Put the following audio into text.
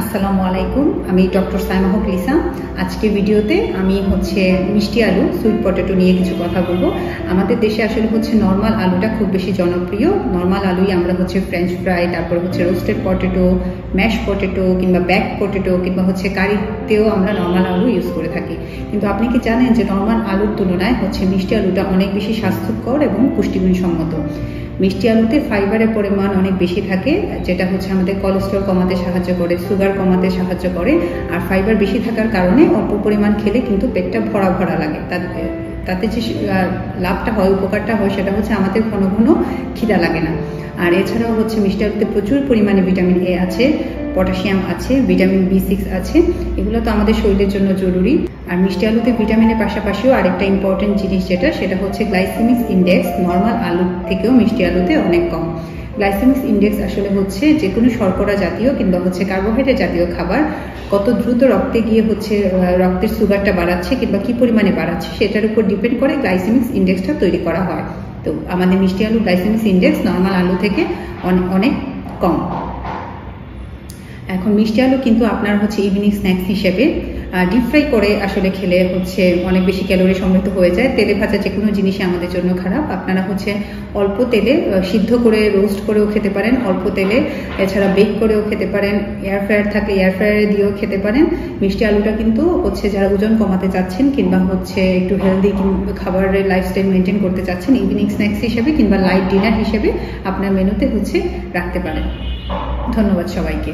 আসসালামু আলাইকুম, আমি ডক্টর সাইমা হক লিসা। আজকে ভিডিওতে আমি মিষ্টি আলু সুইট পটেটো নিয়ে কিছু কথা বলবো। আমাদের দেশে আসলে নর্মাল আলুটা খুব বেশি জনপ্রিয়। নর্মাল আলুই আমরা ফ্রেঞ্চ ফ্রাই, তারপর রোস্টেড পটেটো, ম্যাশ পটেটো কিংবা ব্যাক পটেটো কিংবা কারিতেও আমরা নর্মাল আলু ইউজ করে থাকি। কিন্তু আপনি কি জানেন যে নর্মাল আলুর তুলনায় মিষ্টি আলুটা অনেক বেশি স্বাস্থ্যকর এবং পুষ্টিগুণসম্মত। মিষ্টি আলুতে ফাইবারের পরিমাণ অনেক বেশি থাকে, যেটা আমাদের কোলেস্টেরল কমাতে সাহায্য করে, সুগার কমাতে সাহায্য করে। আর ফাইবার বেশি থাকার কারণে অল্প পরিমাণ খেলে কিন্তু পেটটা ভরা ভরা লাগে। তাতে যে লাভটা হয়, উপকারটা হয়, সেটা আমাদের ঘন ঘন খিদা লাগে না। আর এছাড়াও মিষ্টি আলুতে প্রচুর পরিমাণে ভিটামিন এ আছে, পটাশিয়াম আছে, ভিটামিন B6 আছে। এগুলো তো আমাদের শরীরের জন্য জরুরি। আর মিষ্টি আলুতে ভিটামিনের পাশাপাশিও আরেকটা ইম্পর্টেন্ট জিনিস সেটা গ্লাইসেমিক ইন্ডেক্স নর্মাল আলু থেকেও মিষ্টি আলুতে অনেক কম। গ্লাইসেমিক ইন্ডেক্স আসলে যে কোনো শর্করা জাতীয় কিংবা কার্বোহাইড্রেট জাতীয় খাবার কত দ্রুত রক্তে গিয়ে রক্তের সুগারটা বাড়াচ্ছে কিংবা কি পরিমাণে বাড়াচ্ছে সেটার উপর ডিপেন্ড করে গ্লাইসেমিক ইন্ডেক্সটা তৈরি করা হয়। তো আমাদের মিষ্টি আলু গ্লাইসেমিক ইন্ডেক্স নর্মাল আলু থেকে অনেক কম। এখন মিষ্টি আলু কিন্তু আপনার ইভিনিং স্ন্যাক্স হিসেবে ডিপ ফ্রাই করে আসলে খেলে অনেক বেশি ক্যালোরি সমৃদ্ধ হয়ে যায়। তেলে ভাজা যে কোনো জিনিসই আমাদের জন্য খারাপ। আপনারা অল্প তেলে সিদ্ধ করে রোস্ট করেও খেতে পারেন, অল্প তেলে এছাড়া বেক করেও খেতে পারেন, এয়ার ফ্রায়ার থাকলে এয়ার ফ্রায়ারে দিয়েও খেতে পারেন। মিষ্টি আলুটা কিন্তু যারা ওজন কমাতে চাচ্ছেন কিংবা একটু হেলদি খাবারের লাইফস্টাইল মেনটেন করতে চাচ্ছেন, ইভিনিং স্ন্যাক্স হিসেবে কিংবা লাইট ডিনার হিসেবে আপনার মেনুতে রাখতে পারেন। ধন্যবাদ সবাইকে।